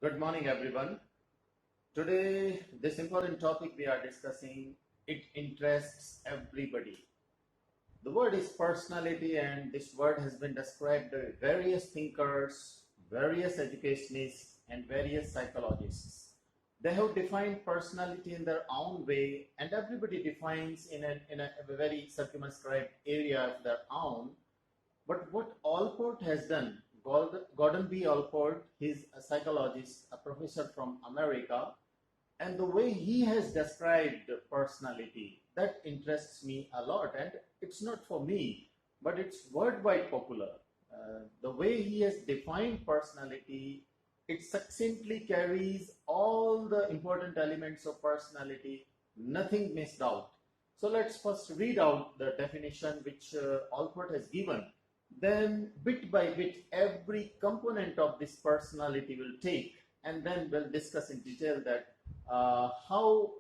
Good morning, everyone. Today, this important topic we are discussing, it interests everybody. The word is personality, and this word has been described by various thinkers, various educationists, and various psychologists. They have defined personality in their own way, and everybody defines in a very circumscribed area of their own. But what Allport has done, Gordon B. Allport, he's a psychologist, a professor from America, and the way he has described personality, that interests me a lot. And it's not for me, but it's worldwide popular. The way he has defined personality, it succinctly carries all the important elements of personality, nothing missed out. So let's first read out the definition which Allport has given. Then bit by bit, every component of this personality will take, and then we'll discuss in detail that how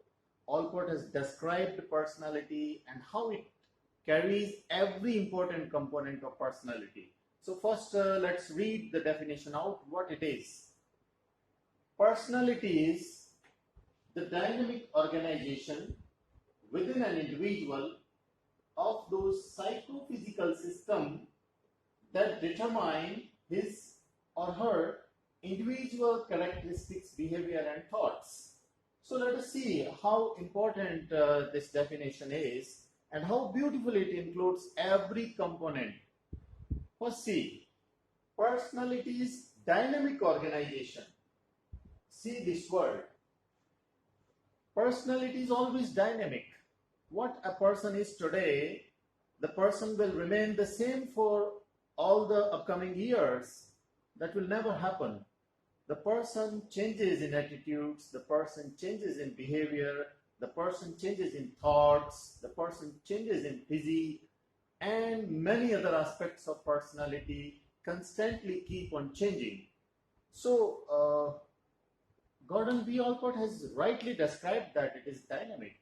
Allport has described personality and how it carries every important component of personality. So first, let's read the definition out, what it is. Personality is the dynamic organization within an individual of those psychophysical systems that determine his or her individual characteristics, behavior, and thoughts. So let us see how important this definition is and how beautiful it includes every component. First, see, personality is dynamic organization. See this word. Personality is always dynamic. What a person is today, the person will remain the same for all the upcoming years. That will never happen. The person changes in attitudes, the person changes in behavior, the person changes in thoughts, the person changes in physique, and many other aspects of personality constantly keep on changing. So, Gordon B. Allport has rightly described that it is dynamic.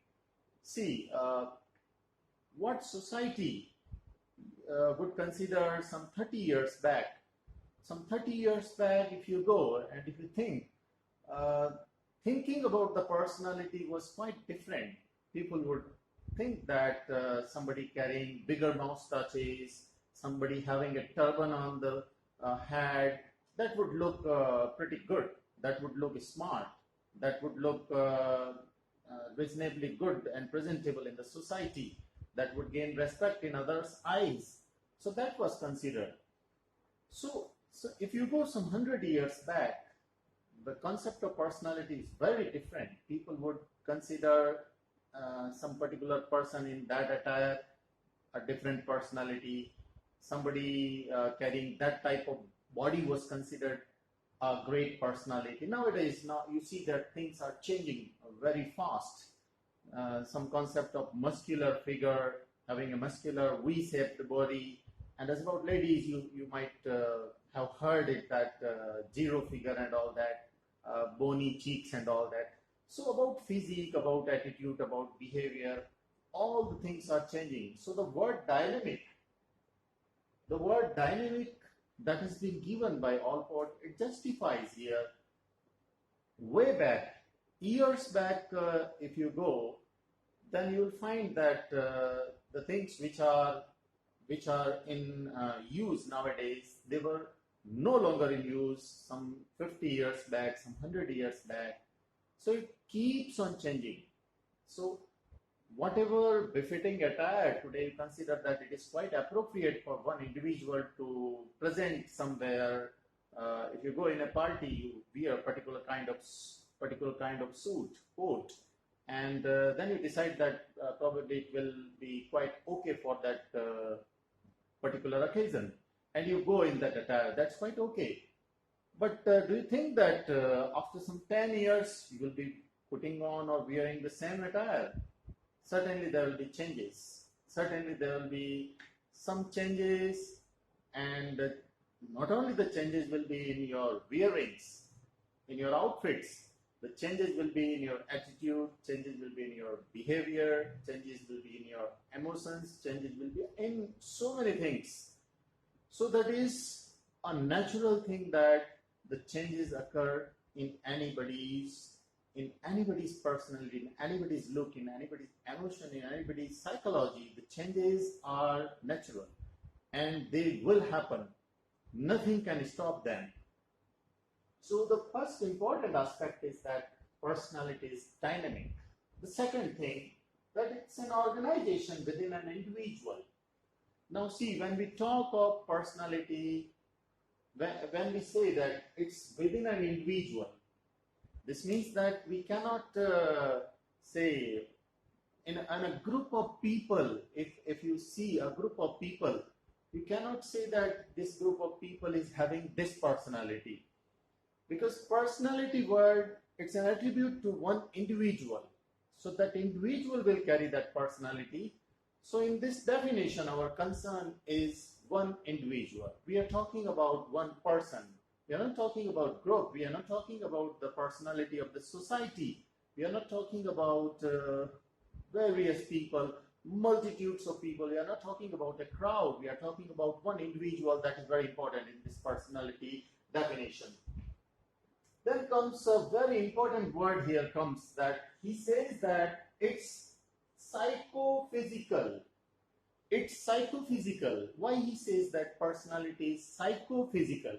See, what society would consider some 30 years back. Some 30 years back, if you go and if you think, thinking about the personality was quite different. People would think that somebody carrying bigger moustaches, somebody having a turban on the head, that would look pretty good. That would look smart. That would look reasonably good and presentable in the society. That would gain respect in others' eyes. So that was considered. So if you go some 100 years back, the concept of personality is very different. People would consider some particular person in that attire a different personality. Somebody carrying that type of body was considered a great personality. Nowadays, now you see that things are changing very fast. Some concept of muscular figure, having a muscular V-shaped body, and as about ladies, you might have heard it that zero figure and all that, bony cheeks and all that. So about physique, about attitude, about behavior, all the things are changing. So the word dynamic that has been given by Allport, it justifies here. Way back, years back, if you go, then you will find that the things which are in use nowadays, they were no longer in use some 50 years back, some 100 years back. So it keeps on changing. So whatever befitting attire today, you consider that it is quite appropriate for one individual to present somewhere. If you go in a party, you wear a particular kind of suit, coat, and then you decide that probably it will be quite okay for that particular occasion, and you go in that attire. That's quite okay. But do you think that after some 10 years you will be putting on or wearing the same attire? Certainly there will be changes. Certainly there will be some changes, and not only the changes will be in your wearings, in your outfits, the changes will be in your attitude, changes will be in your behavior, changes will be in your emotions, changes will be in so many things. So that is a natural thing that the changes occur in anybody's personality, in anybody's look, in anybody's emotion, in anybody's psychology. The changes are natural and they will happen. Nothing can stop them. So the first important aspect is that personality is dynamic. The second thing, that it's an organization within an individual. Now see, when we talk of personality, when we say that it's within an individual, this means that we cannot say in a group of people, if you see a group of people, you cannot say that this group of people is having this personality. Because personality word, it's an attribute to one individual. So that individual will carry that personality. So in this definition, our concern is one individual. We are talking about one person. We are not talking about group. We are not talking about the personality of the society. We are not talking about various people, multitudes of people. We are not talking about a crowd. We are talking about one individual. That is very important in this personality definition. Then comes a very important word here comes, that he says that it's psychophysical. It's psychophysical. Why he says that personality is psychophysical?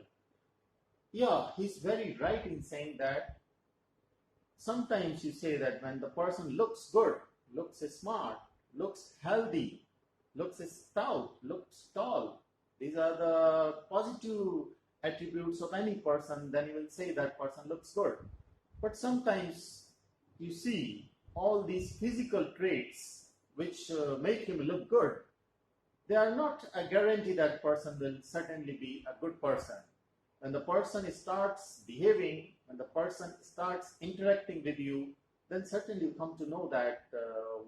Yeah, he's very right in saying that. Sometimes you say that when the person looks good, looks smart, looks healthy, looks stout, looks tall, these are the positive attributes of any person, then you will say that person looks good. But sometimes you see all these physical traits which make him look good. They are not a guarantee that person will certainly be a good person. When the person starts behaving, when the person starts interacting with you, then certainly you come to know that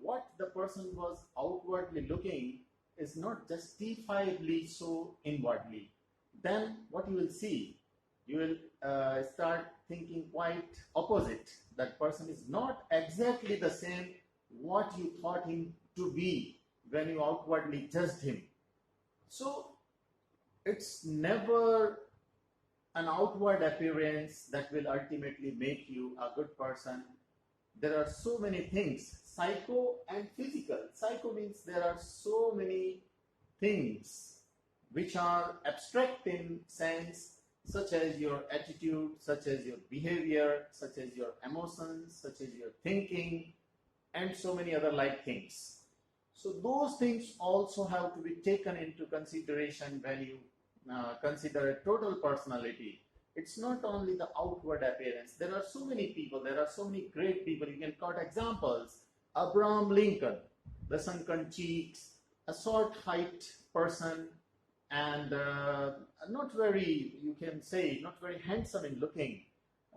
what the person was outwardly looking is not justifiably so inwardly. Then what you will see, you will start thinking quite opposite. That person is not exactly the same what you thought him to be when you outwardly judged him. So it's never an outward appearance that will ultimately make you a good person. There are so many things, psycho and physical. Psycho means there are so many things which are abstract in sense, such as your attitude, such as your behavior, such as your emotions, such as your thinking, and so many other like things. So those things also have to be taken into consideration when you consider a total personality. It's not only the outward appearance. There are so many people, there are so many great people. You can quote examples. Abraham Lincoln, the sunken cheeks, a short height person, and not very, you can say, not very handsome in looking,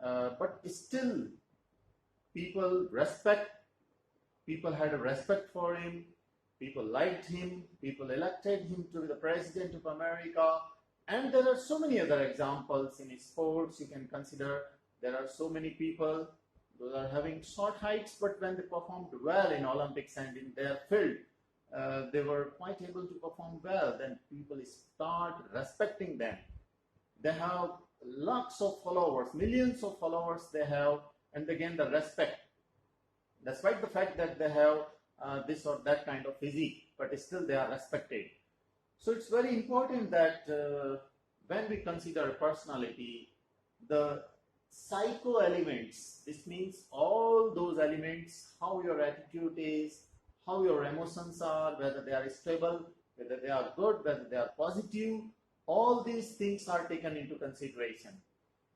but still people had a respect for him, people liked him, people elected him to be the president of America. And there are so many other examples in sports you can consider. There are so many people those are having short heights, but when they performed well in Olympics and in their field, they were quite able to perform well. Then people start respecting them. They have lots of followers, millions of followers they have, and again the respect. Despite the fact that they have this or that kind of physique, but still they are respected. So it's very important that when we consider personality, the psycho elements, this means all those elements, how your attitude is, how your emotions are, whether they are stable, whether they are good, whether they are positive, all these things are taken into consideration.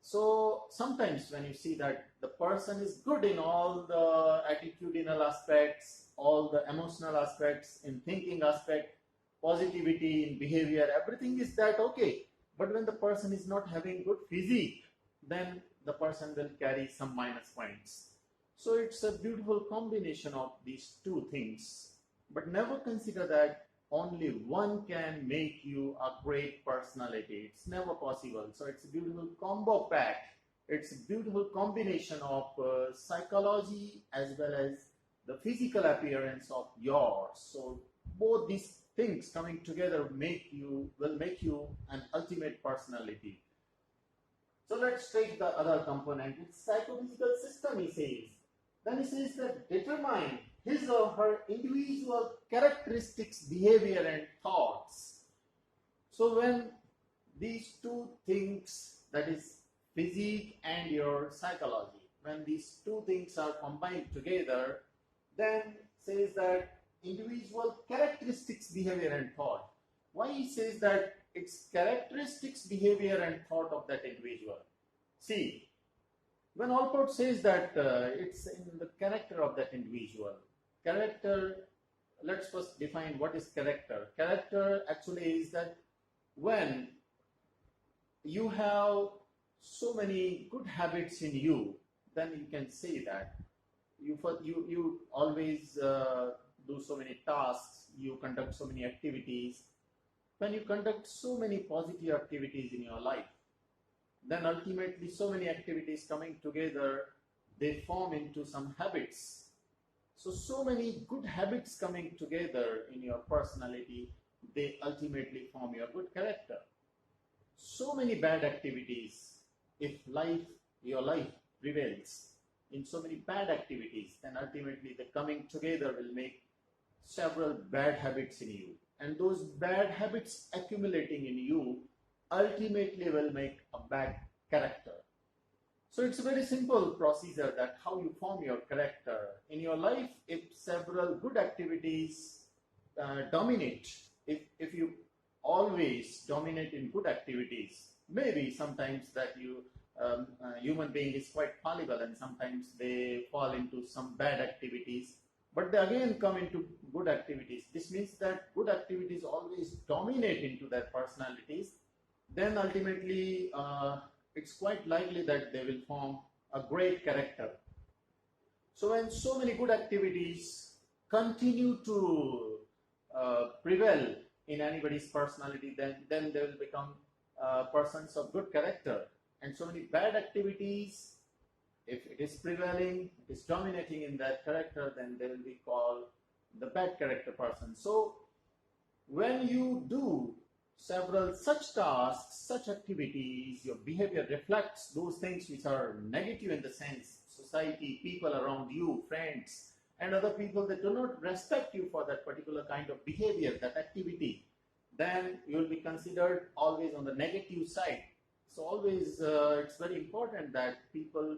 So sometimes when you see that the person is good in all the attitudinal aspects, all the emotional aspects, in thinking aspect, positivity in behavior, everything is that okay. But when the person is not having good physique, then the person will carry some minus points. So it's a beautiful combination of these two things. But never consider that only one can make you a great personality. It's never possible. So it's a beautiful combo pack. It's a beautiful combination of psychology as well as the physical appearance of yours. So both these things coming together will make you an ultimate personality. So let's take the other component. It's psychophysical system, he says. Then he says that determine his or her individual characteristics, behavior and thoughts. So when these two things, that is physique and your psychology, when these two things are combined together, then says that individual characteristics, behavior and thought. Why he says that it's characteristics, behavior and thought of that individual? See, when Allport says that it's in the character of that individual, character, let's first define what is character. Character actually is that when you have so many good habits in you, then you can say that you always do so many tasks, you conduct so many activities. When you conduct so many positive activities in your life, then ultimately so many activities coming together, they form into some habits. So many good habits coming together in your personality, they ultimately form your good character. So many bad activities, if your life prevails in so many bad activities, then ultimately the coming together will make several bad habits in you. And those bad habits accumulating in you ultimately will make a bad character. So it's a very simple procedure that how you form your character. In your life, if several good activities dominate, if you always dominate in good activities, maybe sometimes that human being is quite fallible and sometimes they fall into some bad activities, but they again come into good activities. This means that good activities always dominate into their personalities. Then ultimately it's quite likely that they will form a great character. So when so many good activities continue to prevail in anybody's personality, then they will become persons of good character. And so many bad activities, if it is prevailing, it is dominating in that character, then they will be called the bad character person. So when you do several such tasks, such activities, your behavior reflects those things which are negative in the sense society, people around you, friends and other people that do not respect you for that particular kind of behavior, that activity, then you will be considered always on the negative side. So always it's very important that people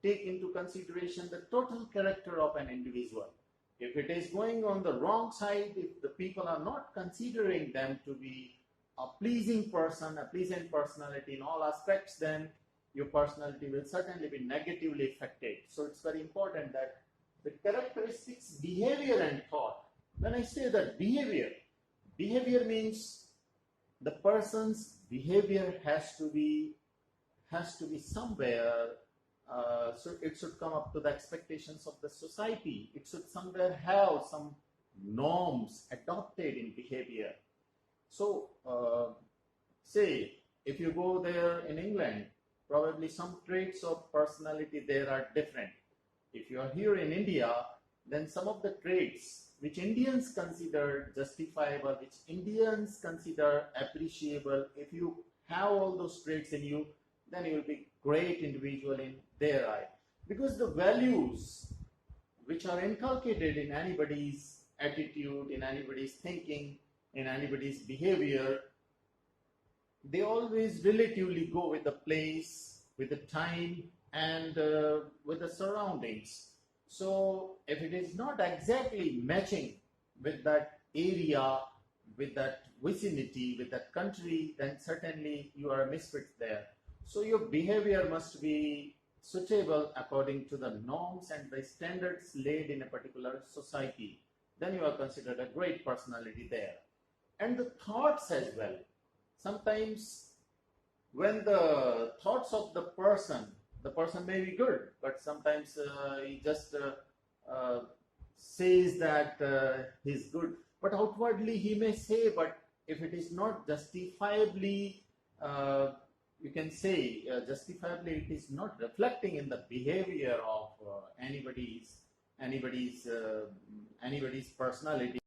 take into consideration the total character of an individual. If it is going on the wrong side, if the people are not considering them to be a pleasing person, a pleasant personality in all aspects, then your personality will certainly be negatively affected. So it's very important that the characteristics, behavior and thought. When I say that behavior means the person's behavior has to be somewhere, so it should come up to the expectations of the society. It should somewhere have some norms adopted in behavior. So say if you go there in England, probably some traits of personality there are different. If you are here in India, then some of the traits which Indians consider justifiable, which Indians consider appreciable, if you have all those traits in you, then you will be great individual in their eye. Because the values which are inculcated in anybody's attitude, in anybody's thinking, in anybody's behavior, they always relatively go with the place, with the time and with the surroundings. So if it is not exactly matching with that area, with that vicinity, with that country, then certainly you are a misfit there. So your behavior must be suitable according to the norms and the standards laid in a particular society. Then you are considered a great personality there. And the thoughts as well. Sometimes when the thoughts of the person may be good, but sometimes he just says that he's good, but outwardly he may say, but if it is not justifiably, you can say justifiably, it is not reflecting in the behavior of anybody's personality.